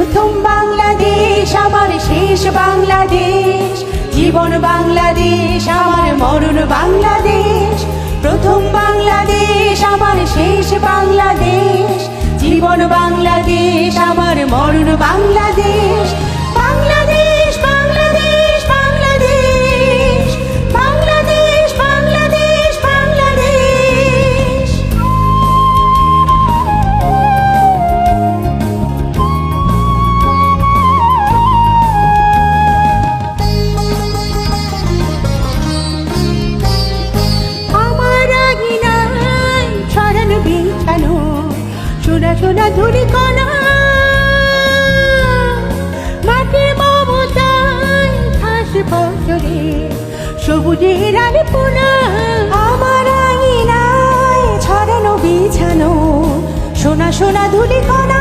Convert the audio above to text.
প্রথম বাংলাদেশ আমার শেষ বাংলাদেশ, জীবন বাংলাদেশ আমার মরণ বাংলাদেশ। প্রথম বাংলাদেশ আমার শেষ বাংলাদেশ, জীবন বাংলাদেশ আমার মরণ বাংলাদেশ। বাংলাদেশ বাংলাদেশ বাংলাদেশ বাংলাদেশ বাংলাদেশ বাংলাদেশ। আমার আগিনায় ছড়ানো বিছানো সোনা সোনা ধুলি কণা, মাটির মমতায় ঘাস বছরে সবুজের আলপনা। আমার আঙিনায় ছড়ানো বিছানো সোনা সোনা ধুলি কণা,